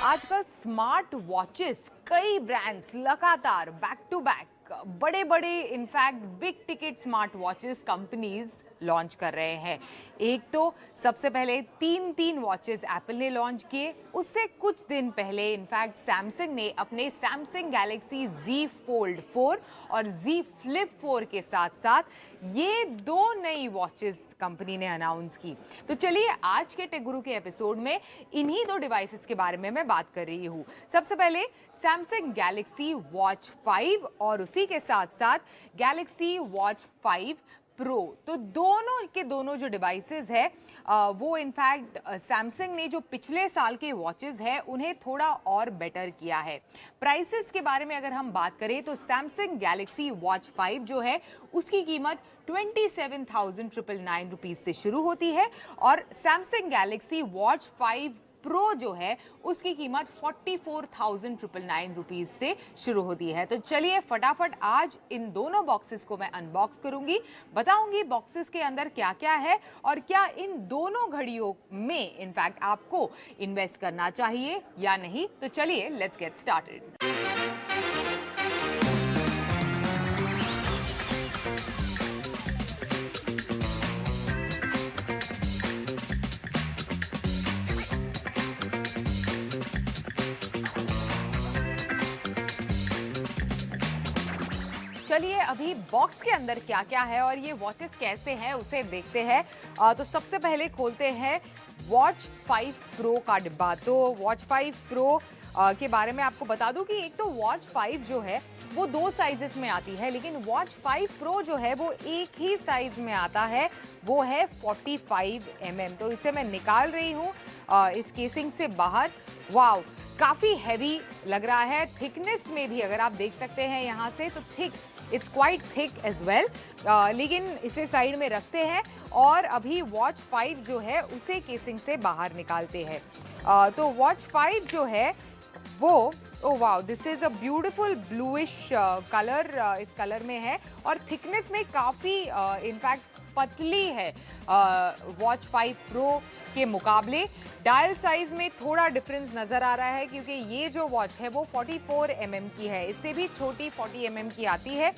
आजकल smart watches कई brands लगातार बैक टू बैक बड़े बड़े in fact big ticket smart watches companies launch कर रहे हैं। एक तो सबसे पहले तीन वॉचेस एप्पल ने लॉन्च किए। उससे कुछ दिन पहले इनफैक्ट सैमसंग ने अपने सैमसंग गैलेक्सी Z Fold 4 और Z Flip 4 के साथ साथ ये दो नई वॉचेस कंपनी ने अनाउंस की। तो चलिए आज के टेक गुरु के एपिसोड में इन्हीं दो डिवाइसेस के बारे में मैं बात कर रही हूँ। सबसे पहले सैमसंग गैलेक्सी वॉच 5 और उसी के साथ साथ गैलेक्सी वॉच 5 प्रो। तो दोनों के दोनों जो डिवाइसेस है वो इनफैक्ट सैमसंग ने जो पिछले साल के वॉचेस है उन्हें थोड़ा और बेटर किया है। प्राइसेस के बारे में अगर हम बात करें तो सैमसंग गैलेक्सी वॉच 5 जो है उसकी कीमत 27,999 रुपीज से शुरू होती है और सैमसंग गैलेक्सी वॉच 5 प्रो जो है उसकी कीमत 44,999 रुपीज से शुरू होती है। तो चलिए फटाफट आज इन दोनों बॉक्सेस को मैं अनबॉक्स करूंगी, बताऊंगी बॉक्सेस के अंदर क्या क्या है और क्या इन दोनों घड़ियों में इनफैक्ट आपको इन्वेस्ट करना चाहिए या नहीं। तो चलिए लेट्स गेट स्टार्टेड। चलिए अभी बॉक्स के अंदर क्या क्या है और ये वॉचेस कैसे हैं उसे देखते हैं। तो सबसे पहले खोलते हैं वॉच 5 प्रो का डिब्बा। तो वॉच 5 प्रो के बारे में आपको बता दूं कि एक तो वॉच 5 जो है वो दो साइजेस में आती है, लेकिन वॉच 5 प्रो जो है वो एक ही साइज में आता है, वो है 45 mm। तो इसे मैं निकाल रही हूँ इस केसिंग से बाहर। वाव, काफ़ी हैवी लग रहा है। थिकनेस में भी अगर आप देख सकते हैं यहाँ से तो thick, it's quite thick as well. लेकिन इसे साइड में रखते हैं और अभी वॉच 5 जो है उसे केसिंग से बाहर निकालते हैं। तो वॉच 5 जो है वो, oh wow, this is a beautiful bluish colour, इस कलर में है और थिकनेस में काफ़ी इनफैक्ट पतली है वॉच 5 प्रो के मुकाबले। डायल साइज में थोड़ा डिफरेंस नज़र आ रहा है क्योंकि ये जो वॉच है वो 44 mm की है, इससे भी छोटी 40 mm की आती है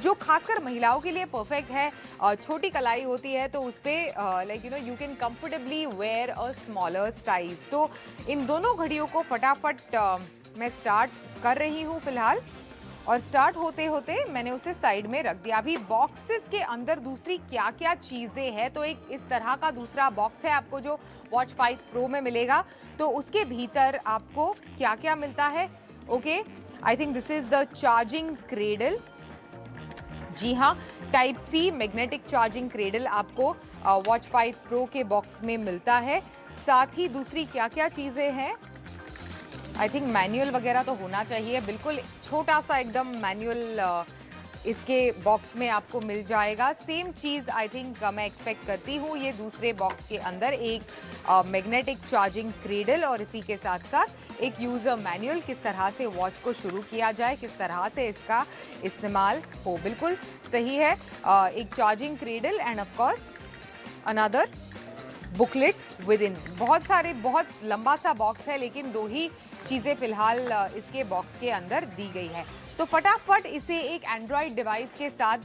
जो खासकर महिलाओं के लिए परफेक्ट है। छोटी कलाई होती है तो उस पर like you can comfortably wear a smaller size. तो इन दोनों घड़ियों को फटाफट मैं स्टार्ट कर रही हूँ फिलहाल और स्टार्ट होते होते मैंने उसे साइड में रख दिया। अभी बॉक्सेस के अंदर दूसरी क्या क्या चीज़ें हैं, तो एक इस तरह का दूसरा बॉक्स है आपको जो वॉच 5 प्रो में मिलेगा। तो उसके भीतर आपको क्या क्या मिलता है। Okay, I think this is the charging cradle. जी हाँ, type C magnetic charging cradle आपको वॉच 5 प्रो के बॉक्स में मिलता है। साथ ही दूसरी क्या क्या चीज़ें हैं, आई थिंक मैनुअल वगैरह तो होना चाहिए, बिल्कुल छोटा सा एकदम मैनुअल इसके बॉक्स में आपको मिल जाएगा। सेम चीज़ आई थिंक मैं एक्सपेक्ट करती हूँ ये दूसरे बॉक्स के अंदर, एक मैग्नेटिक चार्जिंग क्रेडल और इसी के साथ साथ एक यूज़र मैनुअल, किस तरह से वॉच को शुरू किया जाए, किस तरह से इसका इस्तेमाल हो। बिल्कुल सही है, एक charging cradle end of course another booklet with in. बहुत लंबा सा बॉक्स है लेकिन दो ही चीज़ें फिलहाल इसके बॉक्स के अंदर दी गई है। तो फटाफट इसे एक एंड्रॉयड डिवाइस के साथ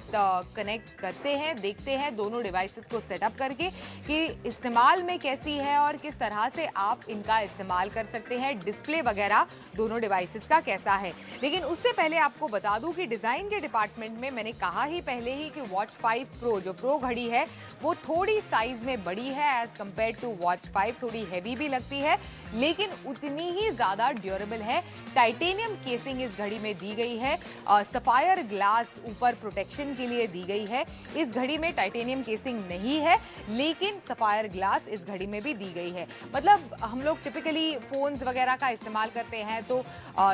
कनेक्ट करते हैं, देखते हैं दोनों डिवाइसेस को सेटअप करके कि इस्तेमाल में कैसी है और किस तरह से आप इनका इस्तेमाल कर सकते हैं। डिस्प्ले वगैरह दोनों डिवाइसेस का कैसा है। लेकिन उससे पहले आपको बता दूं कि डिज़ाइन के डिपार्टमेंट में मैंने कहा ही पहले ही कि वॉच 5 प्रो जो प्रो घड़ी है वो थोड़ी साइज में बड़ी है एज कम्पेयर टू वॉच 5, थोड़ी हैवी भी लगती है लेकिन उतनी ही ज़्यादा ड्यूरेबल है। टाइटेनियम केसिंग इस घड़ी में दी गई है, सफायर ग्लास ऊपर प्रोटेक्शन के लिए दी गई है। इस घड़ी में टाइटेनियम केसिंग नहीं है लेकिन सफायर ग्लास इस घड़ी में भी दी गई है। मतलब हम लोग टिपिकली फोन्स वगैरह का इस्तेमाल करते हैं तो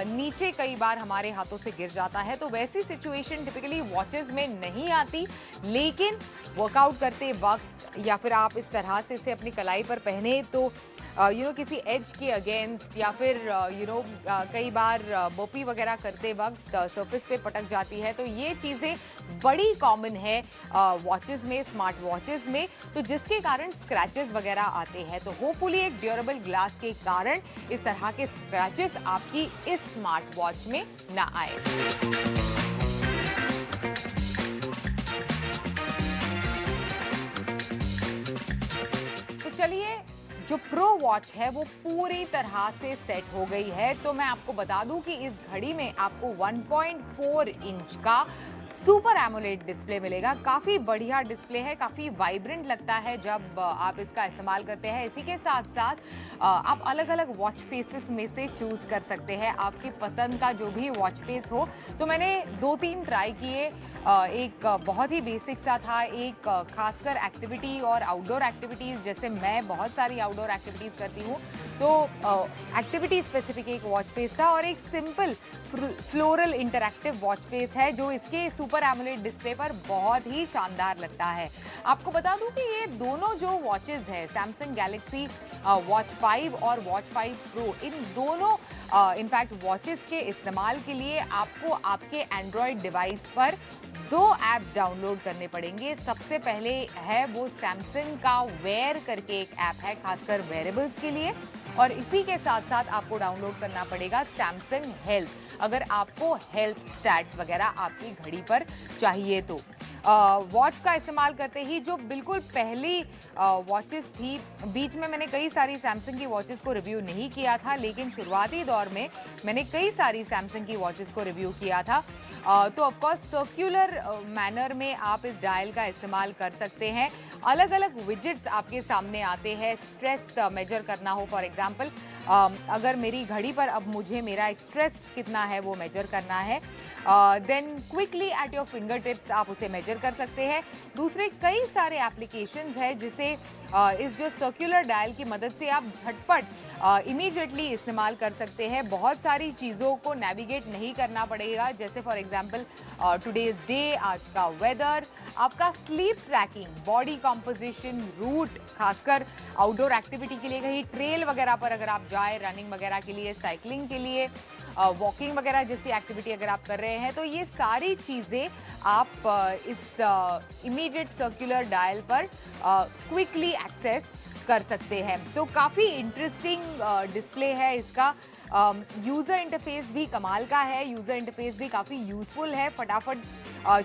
नीचे कई बार हमारे हाथों से गिर जाता है, तो वैसी सिचुएशन टिपिकली वॉचेस में नहीं आती। लेकिन वर्कआउट करते वक्त या फिर आप इस तरह से इसे अपनी कलाई पर पहने तो किसी एज के अगेंस्ट या फिर कई बार बर्पी वगैरह करते वक्त सरफेस पे पटक जाती है, तो ये चीज़ें बड़ी कॉमन है वॉचेस में, स्मार्ट वॉचेस में, तो जिसके कारण स्क्रैचेस वगैरह आते हैं। तो होपफुली एक ड्यूरेबल ग्लास के कारण इस तरह के स्क्रैचेस आपकी इस स्मार्ट वॉच में ना आए। चलिए, जो प्रो वॉच है वो पूरी तरह से सेट हो गई है। तो मैं आपको बता दूं कि इस घड़ी में आपको 1.4 इंच का सुपर एमोलेड डिस्प्ले मिलेगा। काफ़ी बढ़िया डिस्प्ले है, काफ़ी वाइब्रेंट लगता है जब आप इसका इस्तेमाल करते हैं। इसी के साथ साथ आप अलग अलग वॉच फेसेस में से चूज़ कर सकते हैं आपकी पसंद का जो भी वॉच फेस हो। तो मैंने 2-3 ट्राई किए। एक बहुत ही बेसिक सा था, एक खासकर एक्टिविटी और आउटडोर एक्टिविटीज़, जैसे मैं बहुत सारी आउटडोर एक्टिविटीज़ करती हूँ, तो एक्टिविटी स्पेसिफिक एक वॉच फेस था, और एक simple floral interactive watch face है जो इसके सुपर एमोलेड डिस्प्ले पर बहुत ही शानदार लगता है। आपको बता दूं कि ये दोनों जो वॉचेस है, सैमसंग गैलेक्सी वॉच 5 और वॉच 5 प्रो, इन दोनों इनफैक्ट वॉचेस के इस्तेमाल के लिए आपको आपके एंड्रॉयड डिवाइस पर 2 ऐप्स डाउनलोड करने पड़ेंगे। सबसे पहले है वो सैमसंग का वेयर करके एक ऐप है, खासकर वेयरेबल्स के लिए, और इसी के साथ साथ आपको डाउनलोड करना पड़ेगा सैमसंग हेल्थ, अगर आपको हेल्थ स्टैट्स वगैरह आपकी घड़ी पर चाहिए तो। वॉच का इस्तेमाल करते ही जो बिल्कुल पहली वॉचेस थी, बीच में मैंने कई सारी सैमसंग की वॉचेस को रिव्यू नहीं किया था, लेकिन शुरुआती दौर में मैंने कई सारी सैमसंग की वॉचेस को रिव्यू किया था। तो ऑफकोर्स सर्क्यूलर मैनर में आप इस डायल का इस्तेमाल कर सकते हैं। अलग अलग विजेट्स आपके सामने आते हैं, स्ट्रेस मेजर करना हो फॉर एग्जांपल, अगर मेरी घड़ी पर अब मुझे मेरा एक स्ट्रेस कितना है वो मेजर करना है, then quickly at your fingertips आप उसे मेजर कर सकते हैं। दूसरे कई सारे एप्लीकेशंस हैं जिसे इस जो सर्कुलर डायल की मदद से आप झटपट इमीडिएटली इस्तेमाल कर सकते हैं। बहुत सारी चीज़ों को नेविगेट नहीं करना पड़ेगा, जैसे फॉर एग्जांपल टुडेज डे, आज का वेदर, आपका sleep tracking, body composition, route, खासकर आउटडोर एक्टिविटी के लिए कहीं ट्रेल वगैरह पर अगर आप जाए, रनिंग वगैरह के लिए, साइकिलिंग के लिए, वॉकिंग वगैरह जैसी एक्टिविटी अगर आप कर रहे हैं, तो ये सारी चीज़ें आप इस इमीडिएट सर्कुलर डायल पर क्विकली एक्सेस कर सकते हैं। तो काफ़ी इंटरेस्टिंग डिस्प्ले है इसका। यूज़र इंटरफेस भी कमाल का है, यूज़र इंटरफेस भी काफ़ी यूज़फुल है फटाफट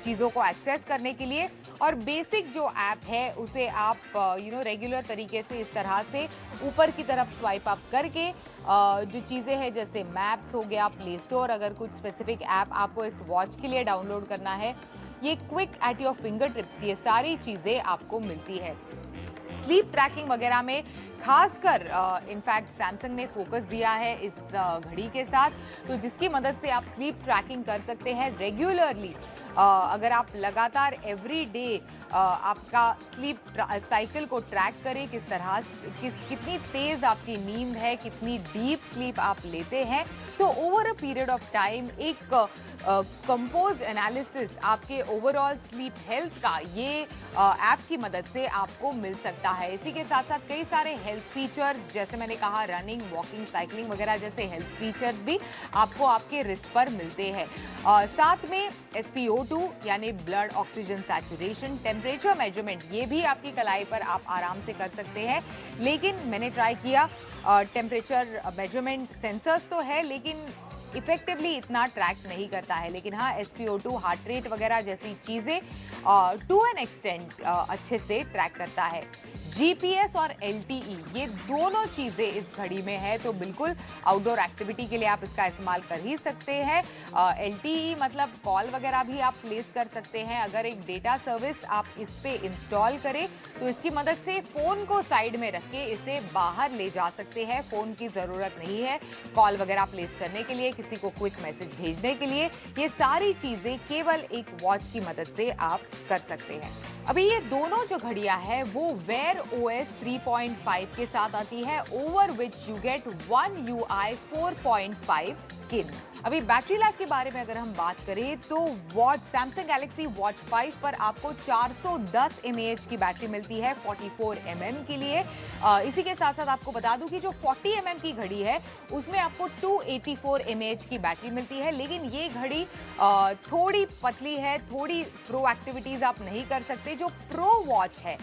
चीज़ों को एक्सेस करने के लिए। और बेसिक जो ऐप है उसे आप रेगुलर तरीके से इस तरह से ऊपर की तरफ स्वाइप अप करके जो चीज़ें हैं जैसे मैप्स हो गया, प्ले स्टोर, अगर कुछ स्पेसिफिक ऐप आपको इस वॉच के लिए डाउनलोड करना है, ये quick eight your finger tips, ये सारी चीज़ें आपको मिलती है। स्लीप ट्रैकिंग वगैरह में खासकर इनफैक्ट सैमसंग ने फोकस दिया है इस घड़ी के साथ, तो जिसकी मदद से आप स्लीप ट्रैकिंग कर सकते हैं रेगुलरली। अगर आप लगातार एवरी डे आपका स्लीप साइकिल को ट्रैक करें, किस तरह कितनी तेज़ आपकी नींद है, कितनी डीप स्लीप आप लेते हैं, तो over a period of time एक कंपोज्ड एनालिसिस आपके ओवरऑल स्लीप हेल्थ का ये ऐप की मदद से आपको मिल सकता है। इसी के साथ साथ कई सारे हेल्थ फीचर्स, जैसे मैंने कहा रनिंग, वॉकिंग, साइकिलिंग वगैरह जैसे हेल्थ फीचर्स भी आपको आपके रिस्ट पर मिलते हैं। साथ में SpO2 यानी blood oxygen saturation, temperature measurement, ये भी आपकी कलाई पर आप आराम से कर सकते हैं। लेकिन मैंने ट्राई किया, टेम्परेचर मेजरमेंट सेंसर्स तो है लेकिन इफेक्टिवली इतना ट्रैक नहीं करता है, लेकिन हाँ SpO2, हार्ट रेट वगैरह जैसी चीज़ें टू एन एक्सटेंट अच्छे से ट्रैक करता है। GPS और LTE, ये दोनों चीज़ें इस घड़ी में है, तो बिल्कुल आउटडोर एक्टिविटी के लिए आप इसका इस्तेमाल कर ही सकते हैं। LTE मतलब कॉल वगैरह भी आप प्लेस कर सकते हैं। अगर एक डेटा सर्विस आप इस पे इंस्टॉल करें तो इसकी मदद से फ़ोन को साइड में रख के इसे बाहर ले जा सकते हैं। फ़ोन की ज़रूरत नहीं है कॉल वगैरह प्लेस करने के लिए, किसी को क्विक मैसेज भेजने के लिए। ये सारी चीज़ें केवल एक वॉच की मदद से आप कर सकते हैं। अभी ये दोनों जो घड़ियां है वो Wear OS 3.5 के साथ आती है, over which you get One UI 4.5 skin. अभी बैटरी लाइफ के बारे में अगर हम बात करें तो सैमसंग गैलेक्सी वॉच 5 पर आपको 410 mAh की बैटरी मिलती है 44 mm के लिए। इसी के साथ साथ आपको बता दूं कि जो 40 mm की घड़ी है उसमें आपको 284 mAh की बैटरी मिलती है, लेकिन ये घड़ी थोड़ी पतली है, थोड़ी प्रो एक्टिविटीज आप नहीं कर सकते। जो प्रो वॉच है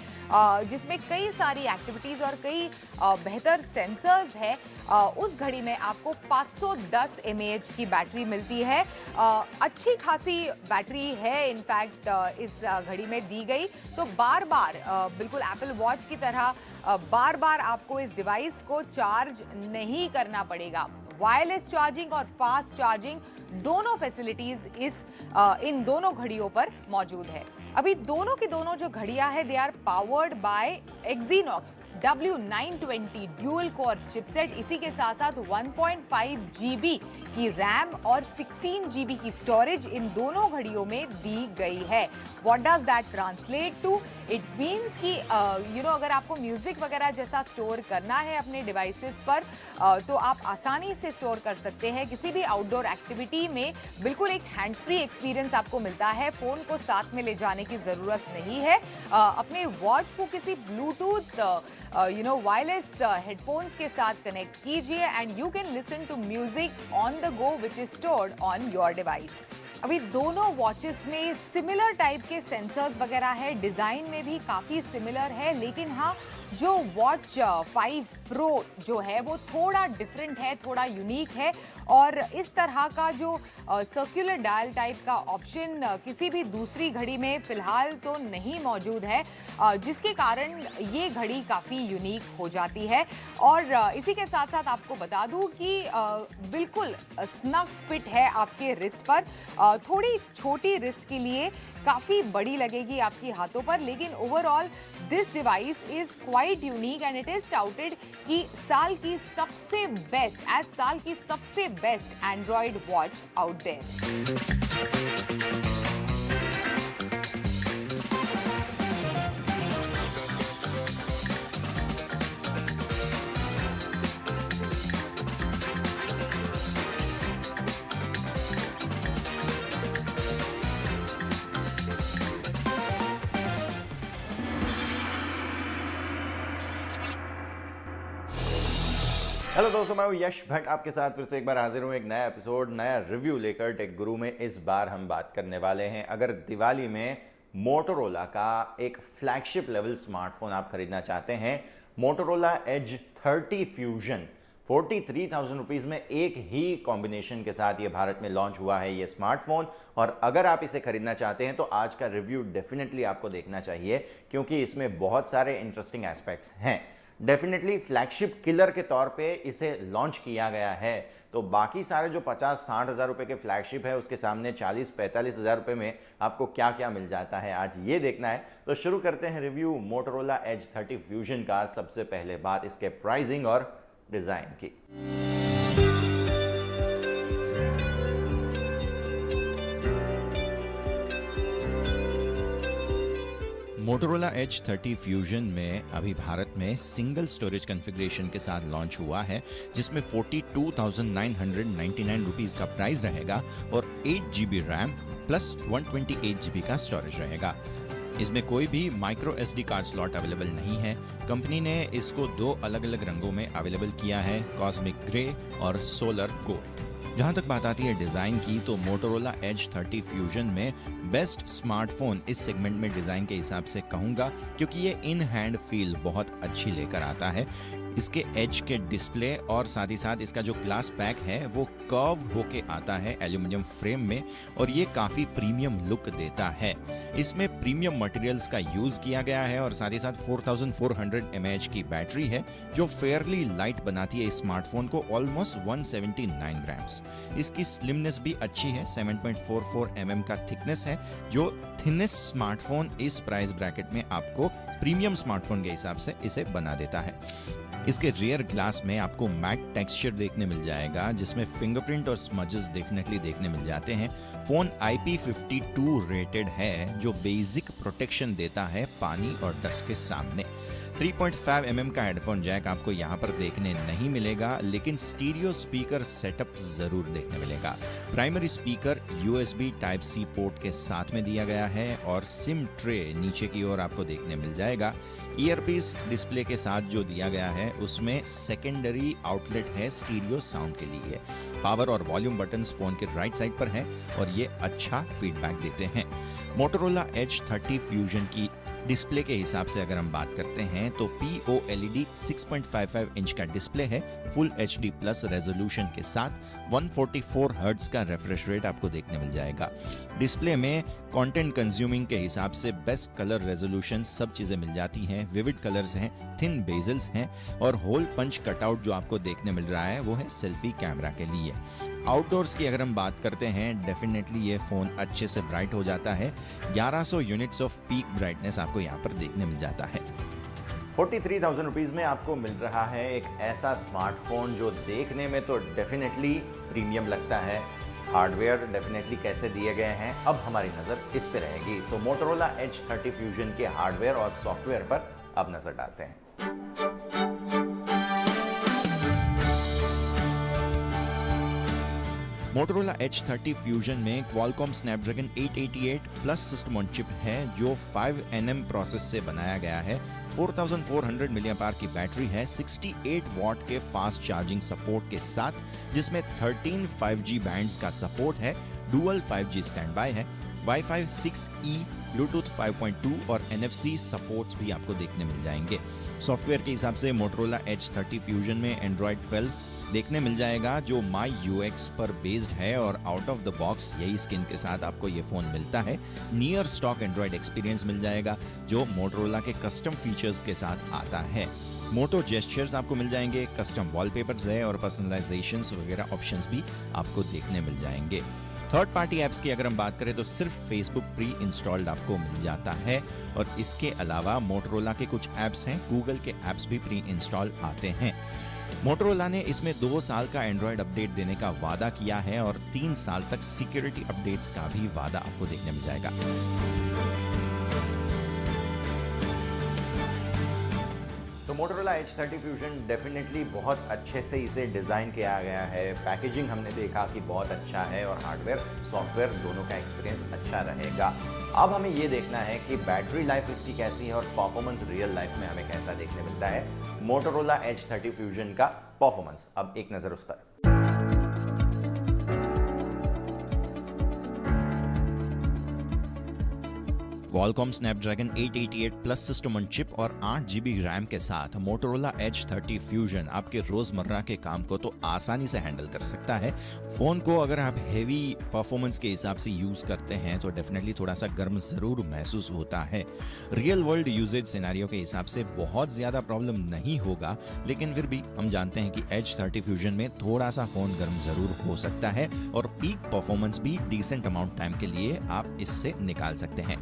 जिसमें कई सारी एक्टिविटीज और कई बेहतर सेंसर्स है, उस घड़ी में आपको 510 mAh की बैटरी मिलती है। अच्छी खासी बैटरी है इनफैक्ट इस घड़ी में दी गई, तो बार बार बिल्कुल एप्पल वॉच की तरह बार बार आपको इस डिवाइस को चार्ज नहीं करना पड़ेगा। वायरलेस चार्जिंग और फास्ट चार्जिंग दोनों फैसिलिटीज इन दोनों घड़ियों पर मौजूद है। अभी दोनों की दोनों जो घड़ियां हैं they are powered by Exynos W920 dual core chipset. इसी के साथ साथ 1.5 GB की रैम और 16 GB की स्टोरेज इन दोनों घड़ियों में दी गई है। What does that translate to? It means कि अगर आपको म्यूजिक वगैरह जैसा स्टोर करना है अपने डिवाइसेस पर तो आप आसानी से स्टोर कर सकते हैं। किसी भी आउटडोर एक्टिविटी में बिल्कुल एक हैंड्स फ्री एक्सपीरियंस आपको मिलता है। फोन को साथ में ले जाने की जरूरत नहीं है। अपने वॉच को किसी ब्लूटूथ वायरलेस हेडफोन्स के साथ कनेक्ट कीजिए and you can listen to music on the go which is stored on your device. अभी दोनों वॉचेस में सिमिलर टाइप के सेंसर्स वगैरह है, डिजाइन में भी काफी सिमिलर है, लेकिन हाँ जो वॉच 5 प्रो जो है वो थोड़ा डिफरेंट है, थोड़ा यूनिक है और इस तरह का जो सर्कुलर डायल टाइप का ऑप्शन किसी भी दूसरी घड़ी में फिलहाल तो नहीं मौजूद है, जिसके कारण ये घड़ी काफ़ी यूनिक हो जाती है। और इसी के साथ साथ आपको बता दूं कि बिल्कुल स्नग फिट है आपके रिस्ट पर। थोड़ी छोटी रिस्ट के लिए काफ़ी बड़ी लगेगी आपकी हाथों पर, लेकिन overall this device is quite unique and it is touted कि साल की सबसे best Android watch out there. Hello दोस्तों, मैं हूं यश भट्ट आपके साथ फिर से एक बार हाजिर हूं एक नया एपिसोड, नया रिव्यू लेकर टेक गुरु में। इस बार हम बात करने वाले हैं, अगर दिवाली में मोटोरोला का एक फ्लैगशिप लेवल स्मार्टफोन आप खरीदना चाहते हैं, मोटोरोला एज 30 फ्यूजन 43,000 रुपीज़ में एक ही कॉम्बिनेशन के साथ ये भारत में लॉन्च हुआ है ये स्मार्टफोन। और अगर आप इसे खरीदना चाहते हैं तो आज का रिव्यू डेफिनेटली आपको देखना चाहिए, क्योंकि इसमें बहुत सारे इंटरेस्टिंग एस्पेक्ट्स हैं। डेफिनेटली फ्लैगशिप किलर के तौर पे इसे लॉन्च किया गया है, तो बाकी सारे जो 50-60 हज़ार रुपए के फ्लैगशिप है उसके सामने 40-45 हज़ार रुपए में आपको क्या क्या मिल जाता है, आज ये देखना है। तो शुरू करते हैं रिव्यू मोटोरोला एज 30 फ्यूजन का। सबसे पहले बात इसके प्राइसिंग और डिजाइन की। मोटोरोला एज 30 फ्यूजन में अभी भारत में सिंगल स्टोरेज कॉन्फ़िगरेशन के साथ लॉन्च हुआ है, जिसमें 42,999 रुपीज़ का प्राइस रहेगा और 8 GB रैम प्लस 128 GB का स्टोरेज रहेगा। इसमें कोई भी micro SD card slot available नहीं है। कंपनी ने इसको 2 अलग अलग रंगों में अवेलेबल किया है, कॉस्मिक ग्रे और सोलर गोल्ड। जहाँ तक बात आती है डिज़ाइन की, तो मोटोरोला एज 30 फ्यूजन में बेस्ट स्मार्टफोन इस सेगमेंट में डिज़ाइन के हिसाब से कहूँगा, क्योंकि ये इन हैंड फील बहुत अच्छी लेकर आता है। इसके एज के डिस्प्ले और साथ ही साथ इसका जो ग्लास पैक है वो कर्व होके आता है एल्यूमिनियम फ्रेम में, और ये काफ़ी प्रीमियम लुक देता है। इसमें प्रीमियम मटेरियल्स का यूज़ किया गया है और साथ ही साथ 4400 mAh की बैटरी है, जो फेयरली लाइट बनाती है इस स्मार्टफोन को, ऑलमोस्ट 179 ग्राम्स। इसकी स्लिमनेस भी अच्छी है, 7.44 mm का थिकनेस है, जो थिनेस्ट स्मार्टफोन इस प्राइस ब्रैकेट में आपको प्रीमियम स्मार्टफोन के हिसाब से इसे बना देता है। इसके रियर ग्लास में आपको मैट टेक्सचर देखने मिल जाएगा, जिसमें फिंगरप्रिंट और स्मजेस डेफिनेटली देखने मिल जाते हैं। फोन IP52 रेटेड है, जो बेसिक प्रोटेक्शन देता है पानी और डस्ट के सामने। 3.5 mm का हेडफोन जैक आपको यहाँ पर देखने नहीं मिलेगा, लेकिन स्टीरियो स्पीकर सेटअप जरूर देखने मिलेगा। Primary speaker USB Type-C port के साथ में दिया गया है और सिम ट्रे नीचे की ओर आपको देखने मिल जाएगा। ईयरपीस डिस्प्ले के साथ जो दिया गया है उसमें सेकेंडरी आउटलेट है स्टीरियो साउंड के लिए। पावर और वॉल्यूम बटन्स फोन के राइट साइड पर हैं और ये अच्छा फीडबैक देते हैं। मोटोरोला Edge 30 फ्यूजन की डिस्प्ले के हिसाब से अगर हम बात करते हैं तो POLED 6.55 इंच का डिस्प्ले है, फुल HD प्लस रेजोल्यूशन के साथ 144 हर्ट्ज का रिफ्रेश रेट आपको देखने मिल जाएगा। डिस्प्ले में कंटेंट कंज्यूमिंग के हिसाब से बेस्ट कलर रेजोल्यूशन सब चीजें मिल जाती हैं। विविड कलर्स हैं, थिन बेजल्स हैं और होल पंच कटआउट जो आपको देखने मिल रहा है वो है सेल्फी कैमरा के लिए। आउटडोर्स की अगर हम बात करते हैं, डेफिनेटली ये फोन अच्छे से ब्राइट हो जाता है। 1100 यूनिट्स ऑफ पीक ब्राइटनेस आपको यहाँ पर देखने मिल जाता है। 43,000 रुपीज़ में आपको मिल रहा है एक ऐसा स्मार्टफोन जो देखने में तो डेफिनेटली प्रीमियम लगता है। हार्डवेयर डेफिनेटली कैसे दिए गए हैं, अब हमारी नज़र इस पे रहेगी। तो मोटोरोला Edge 30 फ्यूजन के हार्डवेयर और सॉफ्टवेयर पर अब नज़र डालते हैं। मोटोरोला Edge 30 फ्यूजन में Qualcomm Snapdragon 888 plus system on chip है, जो 5nm प्रोसेस से बनाया गया है। 4400 mAh की बैटरी है, 68 वॉट के फास्ट चार्जिंग सपोर्ट के साथ, जिसमें 13 5G बैंड्स का सपोर्ट है, डुअल 5G स्टैंड बाय है, Wi-Fi 6E, Bluetooth 5.2 और NFC सपोर्ट्स भी आपको देखने मिल जाएंगे। सॉफ्टवेयर के हिसाब से मोटोरोला Edge 30 फ्यूजन में Android 12 देखने मिल जाएगा, जो MyUX पर बेस्ड है और आउट ऑफ द बॉक्स यही स्किन के साथ आपको ये फोन मिलता है। नियर स्टॉक एंड्रॉइड एक्सपीरियंस मिल जाएगा, जो मोटोरोला के कस्टम फीचर्स के साथ आता है। मोटो जेस्चर्स आपको मिल जाएंगे, कस्टम वॉलपेपर्स है और पर्सनलाइजेशंस वगैरह ऑप्शंस भी आपको देखने मिल जाएंगे। थर्ड पार्टी ऐप्स की अगर हम बात करें तो सिर्फ फेसबुक प्री इंस्टॉल्ड आपको मिल जाता है और इसके अलावा मोटोरोला के कुछ ऐप्स हैं, गूगल के ऐप्स भी प्री इंस्टॉल आते हैं। मोटोरोला ने इसमें 2 साल का एंड्रॉयड अपडेट देने का वादा किया है और 3 साल तक सिक्योरिटी अपडेट्स का भी वादा आपको देखने मिल जाएगा। तो मोटोरोला Edge 30 फ्यूजन डेफिनेटली बहुत अच्छे से इसे डिज़ाइन किया गया है। पैकेजिंग हमने देखा कि बहुत अच्छा है और हार्डवेयर सॉफ्टवेयर दोनों का एक्सपीरियंस अच्छा रहेगा। अब हमें ये देखना है कि बैटरी लाइफ इसकी कैसी है और परफॉर्मेंस रियल लाइफ में हमें कैसा देखने मिलता है। मोटोरोला Edge 30 फ्यूजन का परफॉर्मेंस, अब एक नज़र उस पर। Qualcomm Snapdragon 888 plus system on chip और 8GB रैम के साथ मोटोरोला Edge 30 फ्यूजन आपके रोजमर्रा के काम को तो आसानी से हैंडल कर सकता है। फोन को अगर आप हेवी परफॉर्मेंस के हिसाब से यूज करते हैं तो डेफिनेटली थोड़ा सा गर्म जरूर महसूस होता है। रियल वर्ल्ड यूजेज सिनेरियो के हिसाब से बहुत ज्यादा प्रॉब्लम नहीं होगा, लेकिन फिर भी हम जानते हैं कि Edge 30 फ्यूजन में थोड़ा सा फोन गर्म जरूर हो सकता है और पीक परफॉर्मेंस भी डिसेंट अमाउंट टाइम के लिए आप इससे निकाल सकते हैं।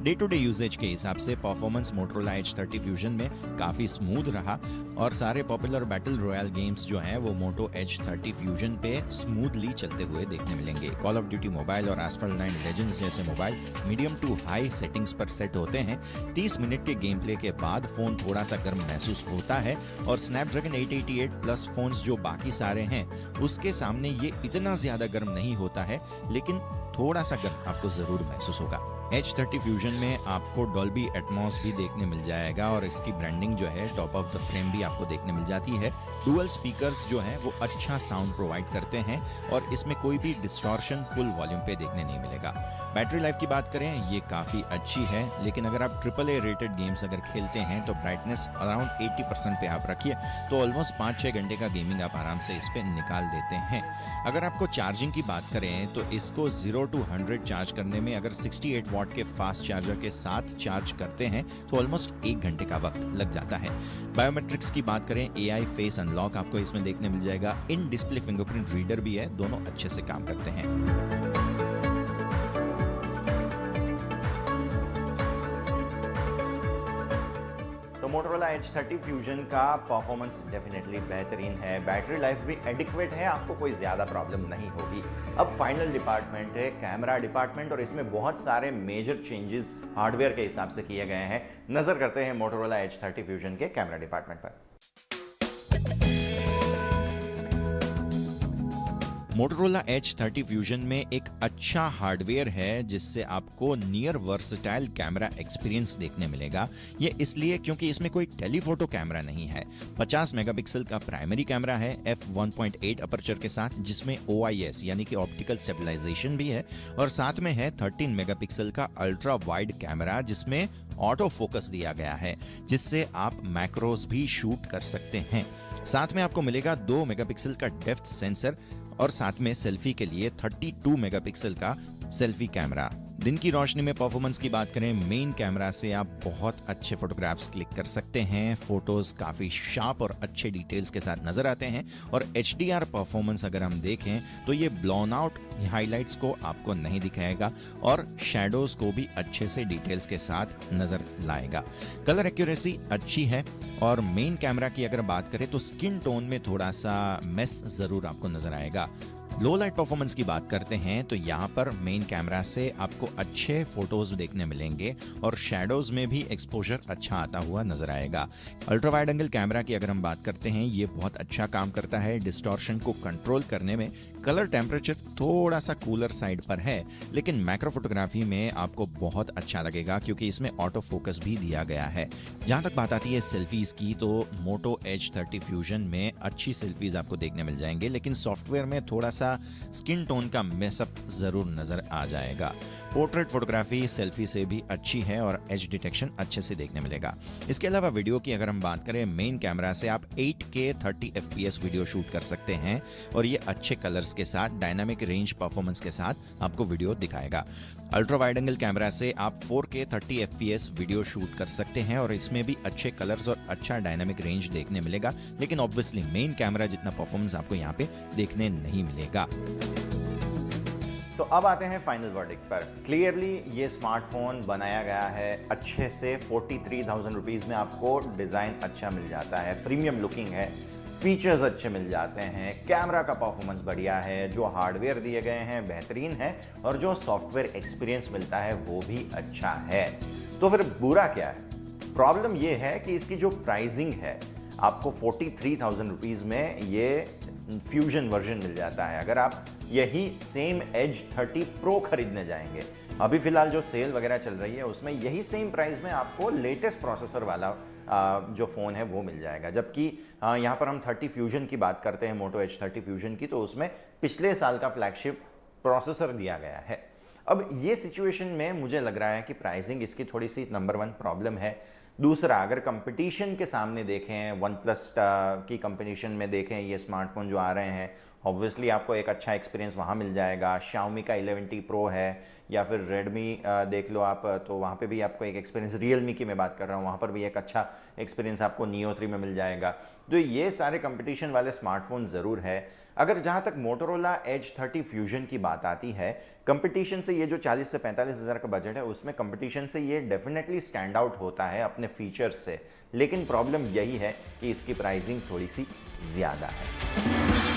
डे टू डे यूजेज के हिसाब से परफॉर्मेंस मोटोरोला Edge 30 फ्यूजन में काफ़ी स्मूथ रहा और सारे पॉपुलर बैटल रॉयल गेम्स जो हैं वो मोटो Edge 30 फ्यूजन पे स्मूथली चलते हुए देखने मिलेंगे। कॉल ऑफ ड्यूटी मोबाइल और Asphalt 9 लेजेंड्स जैसे mobile medium to high settings पर सेट होते हैं। 30 मिनट के गेम प्ले के बाद फोन थोड़ा सा गर्म महसूस होता है और Snapdragon 888 प्लस फोन्स जो बाकी सारे हैं उसके सामने ये इतना ज़्यादा गर्म नहीं होता है, लेकिन थोड़ा सा गर्म आपको ज़रूर महसूस होगा। Edge 30 फ्यूजन में आपको Dolby Atmos भी देखने मिल जाएगा और इसकी ब्रांडिंग जो है टॉप ऑफ द फ्रेम भी आपको देखने मिल जाती है। डुअल स्पीकर्स जो हैं वो अच्छा साउंड प्रोवाइड करते हैं और इसमें कोई भी डिस्टॉर्शन फुल वॉल्यूम पे देखने नहीं मिलेगा। बैटरी लाइफ की बात करें, ये काफ़ी अच्छी है, लेकिन अगर आप AAA रेटेड गेम्स अगर खेलते हैं तो ब्राइटनेस अराउंड 80% पे आप रखिए तो ऑलमोस्ट 5-6 घंटे का गेमिंग आप आराम से इस पे निकाल देते हैं। अगर आपको चार्जिंग की बात करें तो इसको 0 to 100 चार्ज करने में अगर 68 वॉट के फास्ट चार्जर के साथ चार्ज करते हैं तो ऑलमोस्ट 1 घंटे का वक्त लग जाता है। बायोमेट्रिक्स की बात करें, AI फेस अनलॉक आपको इसमें देखने मिल जाएगा। इन डिस्प्ले फिंगरप्रिंट रीडर भी है, दोनों अच्छे से काम करते हैं। तो तो मोटोरोला H30 फ्यूजन का परफॉर्मेंस डेफिनेटली बेहतरीन है, बैटरी लाइफ भी एडिक्वेट है, आपको कोई ज़्यादा प्रॉब्लम नहीं होगी। अब फाइनल डिपार्टमेंट है कैमरा डिपार्टमेंट, और इसमें बहुत सारे मेजर चेंजेस हार्डवेयर के हिसाब से किए गए हैं। नज़र करते हैं मोटोरोला H30 फ्यूजन के कैमरा डिपार्टमेंट पर। मोटोरोला H30 फ्यूजन में एक अच्छा हार्डवेयर है जिससे आपको नियर वर्सटाइल कैमरा एक्सपीरियंस देखने मिलेगा। ये इसलिए क्योंकि इसमें कोई टेलीफोटो कैमरा नहीं है। 50 मेगापिक्सल का प्राइमरी कैमरा है f1.8 अपर्चर के साथ, जिसमें OIS यानी कि ऑप्टिकल स्टेबलाइजेशन भी है, और साथ में है 13 मेगापिक्सल का अल्ट्रा वाइड कैमरा जिसमें ऑटो फोकस दिया गया है, जिससे आप मैक्रोज भी शूट कर सकते हैं। साथ में आपको मिलेगा 2 मेगापिक्सल का डेप्थ सेंसर और साथ में सेल्फी के लिए 32 मेगापिक्सल का सेल्फी कैमरा। दिन की रोशनी में परफॉर्मेंस की बात करें, मेन कैमरा से आप बहुत अच्छे फोटोग्राफ्स क्लिक कर सकते हैं। फोटोज काफ़ी शार्प और अच्छे डिटेल्स के साथ नजर आते हैं, और HDR परफॉर्मेंस अगर हम देखें तो ये ब्लोन आउट हाइलाइट्स को आपको नहीं दिखाएगा और शैडोज को भी अच्छे से डिटेल्स के साथ नजर लाएगा। कलर एक्यूरेसी अच्छी है, और मेन कैमरा की अगर बात करें तो स्किन टोन में थोड़ा सा मेस ज़रूर आपको नजर आएगा। लो लाइट परफॉर्मेंस की बात करते हैं तो यहाँ पर मेन कैमरा से आपको अच्छे फोटोज देखने मिलेंगे, और शैडोज में भी एक्सपोजर अच्छा आता हुआ नजर आएगा। अल्ट्रा वाइड एंगल कैमरा की अगर हम बात करते हैं, ये बहुत अच्छा काम करता है डिस्टॉर्शन को कंट्रोल करने में। कलर टेम्परेचर थोड़ा सा कूलर साइड पर है, लेकिन मैक्रो फोटोग्राफी में आपको बहुत अच्छा लगेगा क्योंकि इसमें ऑटो फोकस भी दिया गया है। जहाँ तक बात आती है सेल्फीज की, तो मोटो H30 फ्यूजन में अच्छी सेल्फीज आपको देखने मिल जाएंगे, लेकिन सॉफ्टवेयर में थोड़ा सा स्किन टोन का मेसअप जरूर नजर आ जाएगा। पोर्ट्रेट फोटोग्राफी सेल्फी से भी अच्छी है और एज डिटेक्शन अच्छे से देखने मिलेगा। इसके अलावा वीडियो की अगर हम बात करें, मेन कैमरा से आप 8K 30 FPS वीडियो शूट कर सकते हैं, और ये अच्छे कलर्स के साथ डायनामिक रेंज परफॉर्मेंस के साथ आपको वीडियो दिखाएगा। अल्ट्रा वाइड एंगल कैमरा से आप 4K 30 FPS वीडियो शूट कर सकते हैं, और इसमें भी अच्छे कलर्स और अच्छा डायनामिक रेंज देखने मिलेगा, लेकिन ऑब्वियसली मेन कैमरा जितना परफॉर्मेंस आपको यहाँ पे देखने नहीं मिलेगा। तो अब आते हैं फाइनल वर्डिक्ट पर। क्लियरली ये स्मार्टफोन बनाया गया है अच्छे से। 43,000 रुपीज़ में आपको डिज़ाइन अच्छा मिल जाता है, प्रीमियम लुकिंग है, फीचर्स अच्छे मिल जाते हैं, कैमरा का परफॉर्मेंस बढ़िया है, जो हार्डवेयर दिए गए हैं बेहतरीन है, और जो सॉफ्टवेयर एक्सपीरियंस मिलता है वो भी अच्छा है। तो फिर बुरा क्या है? प्रॉब्लम ये है कि इसकी जो प्राइसिंग है, आपको 43,000 रुपीज़ में ये फ्यूजन वर्जन मिल जाता है। अगर आप यही सेम H30 Pro खरीदने जाएंगे, अभी फिलहाल जो सेल वगैरह चल रही है उसमें यही सेम प्राइस में आपको लेटेस्ट प्रोसेसर वाला जो फ़ोन है वो मिल जाएगा। जबकि यहाँ पर हम 30 फ्यूजन की बात करते हैं, मोटो H30 फ्यूजन की, तो उसमें पिछले साल का फ्लैगशिप प्रोसेसर दिया गया है। अब ये सिचुएशन में मुझे लग रहा है कि प्राइसिंग इसकी थोड़ी सी नंबर 1 प्रॉब्लम है। दूसरा, अगर कंपटीशन के सामने देखें, वन प्लस की कंपटीशन में देखें ये स्मार्टफोन जो आ रहे हैं, ऑब्वियसली आपको एक अच्छा एक्सपीरियंस वहाँ मिल जाएगा। Xiaomi का 11T Pro है, या फिर Redmi देख लो आप, तो वहाँ पे भी आपको एक एक्सपीरियंस, Realme की मैं बात कर रहा हूँ, वहाँ पर भी एक अच्छा एक्सपीरियंस आपको Neo 3 में मिल जाएगा। तो ये सारे कंपटीशन वाले स्मार्टफोन ज़रूर है। अगर जहाँ तक मोटोरोला H30 फ्यूजन की बात आती है, कंपटीशन से ये जो 40 से 45 हज़ार का बजट है उसमें कंपटीशन से ये डेफिनेटली स्टैंड आउट होता है अपने फीचर्स से, लेकिन प्रॉब्लम यही है कि इसकी प्राइसिंग थोड़ी सी ज़्यादा है।